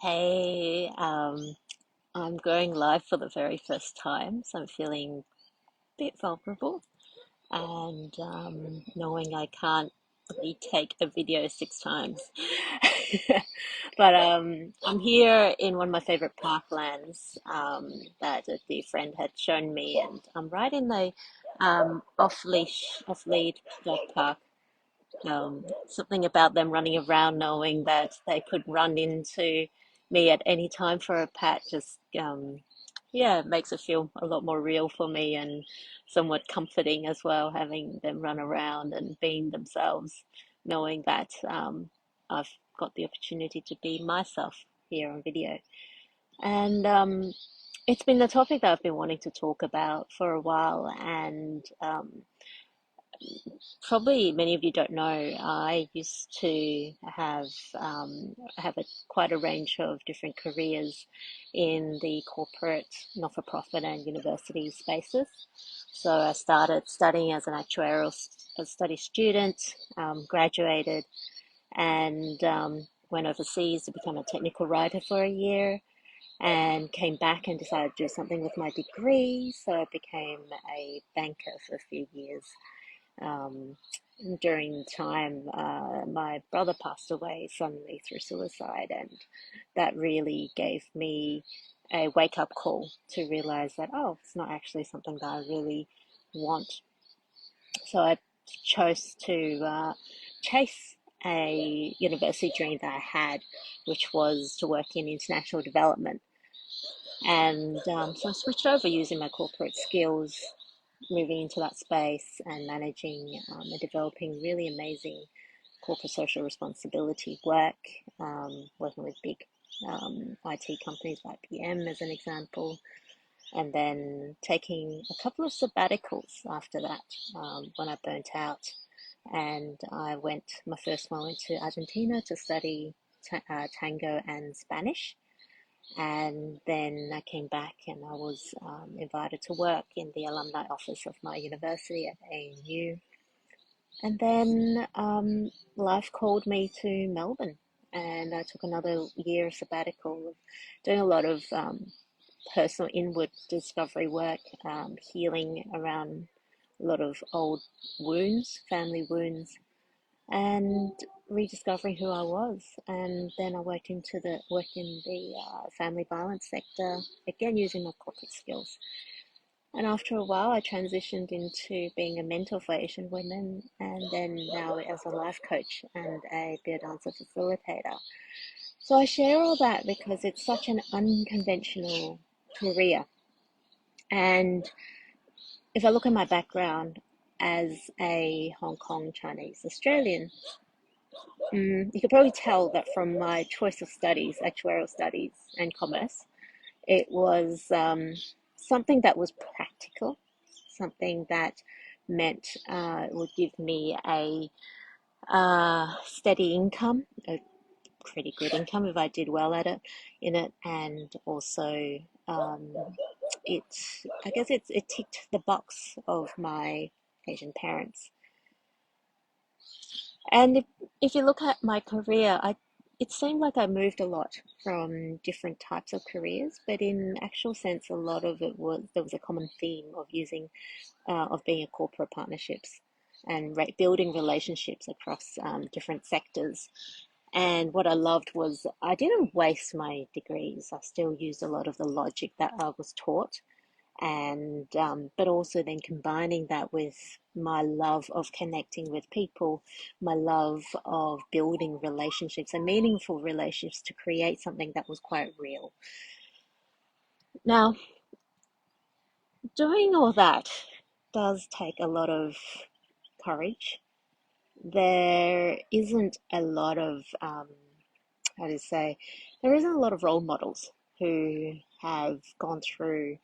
Hey, I'm going live for the very first time, so I'm feeling a bit vulnerable and knowing I can't retake a video 6 times. But I'm here in one of my favorite parklands that a dear friend had shown me, and I'm right in the off-lead dog park. Something about them running around knowing that they could run into me at any time for a pat just yeah, makes it feel a lot more real for me and somewhat comforting as well, having them run around and being themselves, knowing that I've got the opportunity to be myself here on video. And it's been the topic that I've been wanting to talk about for a while, and probably many of you don't know, I used to have quite a range of different careers in the corporate, not-for-profit, and university spaces. So I started studying as an actuarial study student, graduated, and went overseas to become a technical writer for a year, and came back and decided to do something with my degree. So I became a banker for a few years. Um, During the time, my brother passed away suddenly through suicide, and that really gave me a wake up call to realize that, oh, it's not actually something that I really want. So I chose to chase a university dream that I had, which was to work in international development. And so I switched over using my corporate skills, moving into that space and managing and developing really amazing corporate social responsibility work, working with big IT companies like IBM as an example, and then taking a couple of sabbaticals after that when I burnt out. And my first one went to Argentina to study tango and Spanish. And then I came back and I was invited to work in the alumni office of my university at ANU. And then life called me to Melbourne, and I took another year of sabbatical, of doing a lot of personal inward discovery work, healing around a lot of old wounds, family wounds, and rediscovering who I was. And then I work in the family violence sector, again using my corporate skills. And after a while, I transitioned into being a mentor for Asian women, and then now as a life coach and a Biodanza facilitator. So I share all that because it's such an unconventional career. And if I look at my background as a Hong Kong Chinese Australian, you could probably tell that from my choice of studies, actuarial studies and commerce, it was something that was practical, something that meant it would give me a steady income, a pretty good income if I did well at it in it, and also um, I guess it ticked the box of my Asian parents. And if you look at my career, it seemed like I moved a lot from different types of careers, but in actual sense, a lot of it was there was a common theme of of being a corporate partnerships and building relationships across different sectors. And what I loved was I didn't waste my degrees. I still used a lot of the logic that I was taught, and but also then combining that with my love of connecting with people, my love of building relationships and meaningful relationships to create something that was quite real. Now, doing all that does take a lot of courage. There isn't a lot of how to say, there isn't a lot of role models who have gone through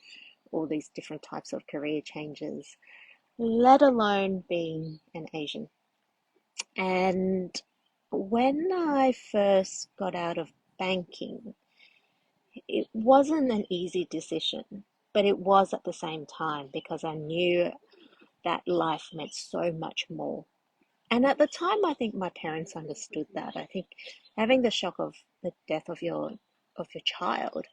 all these different types of career changes, let alone being an Asian. And when I first got out of banking, it wasn't an easy decision, but it was at the same time because I knew that life meant so much more. And at the time, I think my parents understood that. I think having the shock of the death of of your child,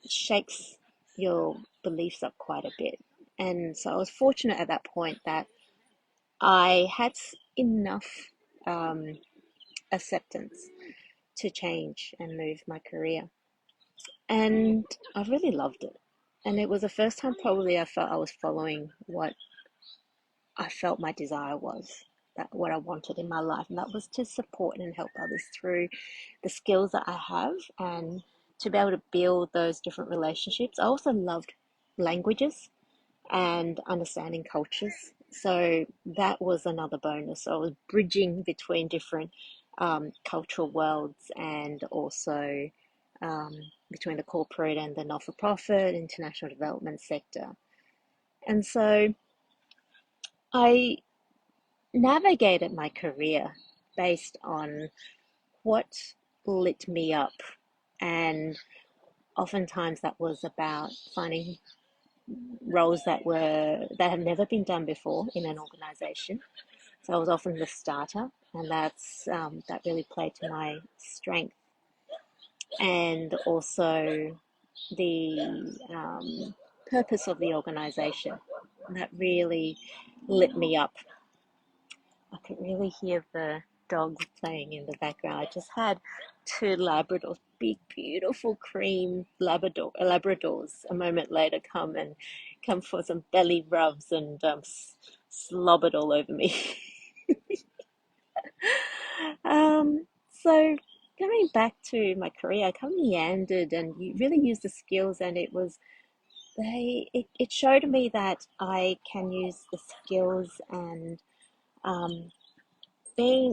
shakes your beliefs up quite a bit. And so I was fortunate at that point that I had enough um, acceptance to change and move my career. And I really loved it. And it was the first time probably I felt I was following what I felt my desire was, that what I wanted in my life. And that was to support and help others through the skills that I have and to be able to build those different relationships. I also loved languages and understanding cultures. So that was another bonus. So I was bridging between different cultural worlds and also um, between the corporate and the not-for-profit, international development sector. And so I navigated my career based on what lit me up. And oftentimes that was about finding roles that have never been done before in an organization. So I was often the starter, and that really played to my strength. And also the purpose of the organization that really lit me up. I could really hear the dogs playing in the background. I just had two Labradors, big, beautiful cream Labradors. A moment later, come for some belly rubs and slobbered all over me. So going back to my career, I kind of meandered and you really used the skills, and it showed me that I can use the skills and um, being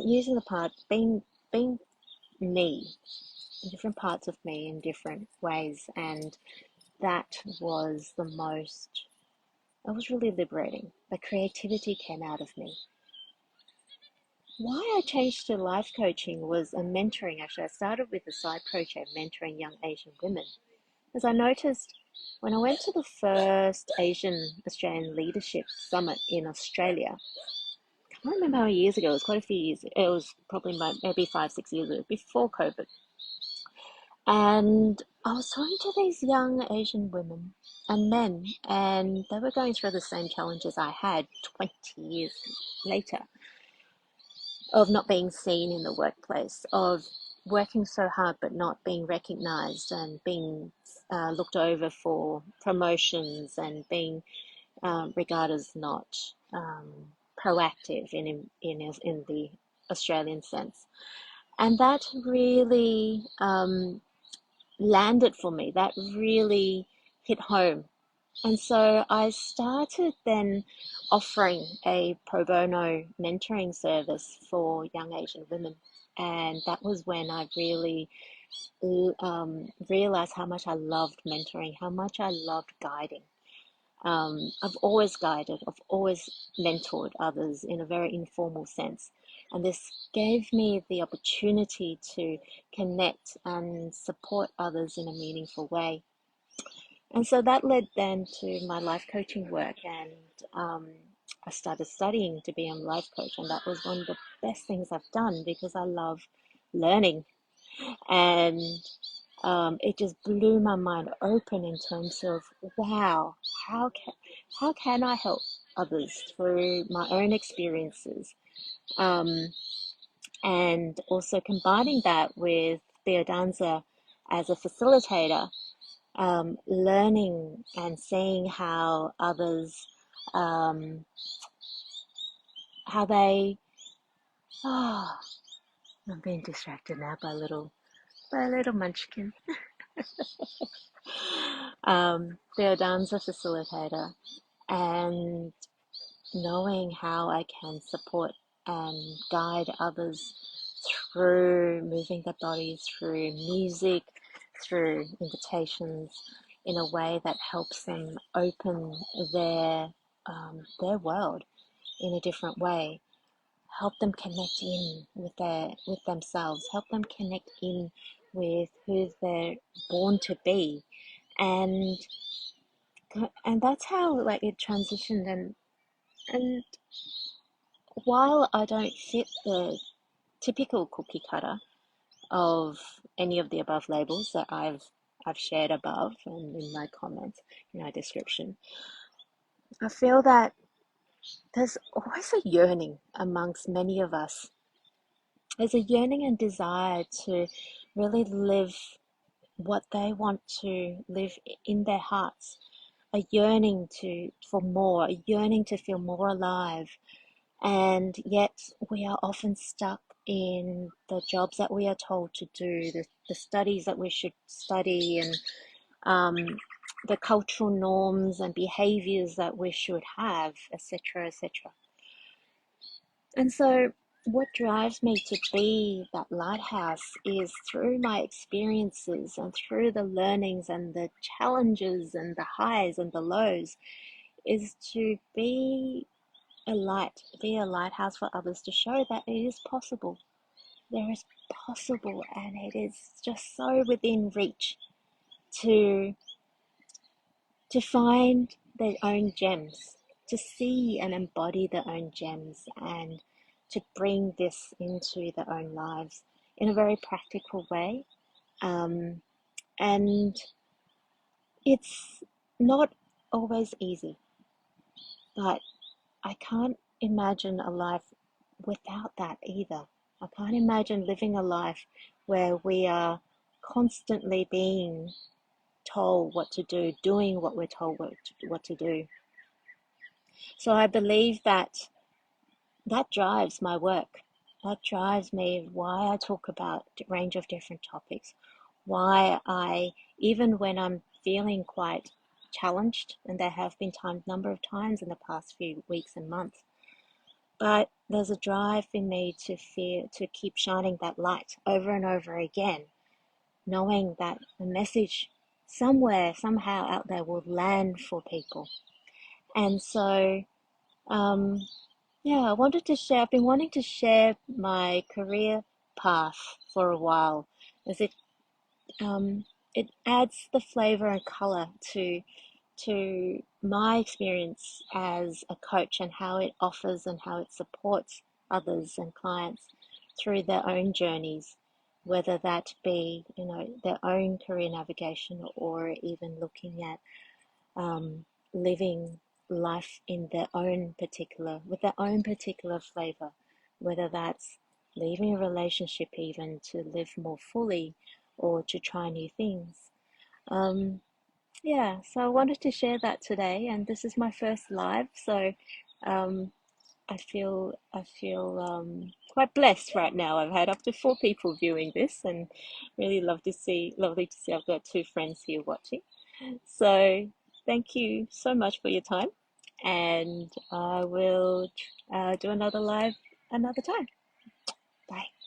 me, different parts of me in different ways, and that was the most. It was really liberating. The creativity came out of me. Why I changed to life coaching was a mentoring. Actually, I started with a side project mentoring young Asian women, as I noticed when I went to the first Asian Australian Leadership Summit in Australia. I can't remember how many years ago. It was quite a few years. It was probably maybe 5, 6 years ago, before COVID. And I was talking to these young Asian women and men, and they were going through the same challenges I had 20 years later, of not being seen in the workplace, of working so hard but not being recognized and being looked over for promotions and being regarded as not proactive in the Australian sense. And that really landed for me. That really hit home. And so I started then offering a pro bono mentoring service for young Asian women. And that was when I really realized how much I loved mentoring, how much I loved guiding. I've always guided, I've always mentored others in a very informal sense. And this gave me the opportunity to connect and support others in a meaningful way. And so that led then to my life coaching work, and I started studying to be a life coach, and that was one of the best things I've done because I love learning, and it just blew my mind open in terms of wow, how can how can I help others through my own experiences, um, and also combining that with Biodanza as a facilitator, learning and seeing how others, um, how they, oh, I'm being distracted now by a little munchkin. Biodanza facilitator, and knowing how I can support and guide others through moving their bodies, through music, through invitations, in a way that helps them open their world in a different way. Help them connect in with themselves. Help them connect in with who they're born to be, and that's how like it transitioned. And while I don't fit the typical cookie cutter of any of the above labels that I've shared above and in my comments, in my description, I feel that there's always a yearning amongst many of us. There's a yearning and desire to really live what they want to live in their hearts, a yearning for more, a yearning to feel more alive. And yet we are often stuck in the jobs that we are told to do, the studies that we should study, and um, the cultural norms and behaviors that we should have, etc., etc. And so, what drives me to be that lighthouse is through my experiences and through the learnings and the challenges and the highs and the lows, is to be a light, be a lighthouse for others, to show that it is possible. There is possible, and it is just so within reach to find their own gems, to see and embody their own gems, and to bring this into their own lives in a very practical way. Um, and it's not always easy, but I can't imagine a life without that either. I can't imagine living a life where we are constantly being told what to do, doing what we're told what to do. So I believe that drives my work. That drives me why I talk about a range of different topics, why I, even when I'm feeling quite challenged, and there have been number of times in the past few weeks and months, but there's a drive in me to keep shining that light over and over again, knowing that a message somewhere, somehow out there will land for people. And so, um, yeah, I wanted to share, I've been wanting to share my career path for a while, as um, it adds the flavor and color to my experience as a coach, and how it offers and how it supports others and clients through their own journeys, whether that be, their own career navigation, or even looking at living life in with their own particular flavor, whether that's leaving a relationship even to live more fully, or to try new things. Um, yeah, so I wanted to share that today, and this is my first live, so um, I feel quite blessed right now. I've had up to 4 people viewing this, and really lovely to see. I've got 2 friends here watching. So thank you so much for your time, and I will do another live another time. Bye.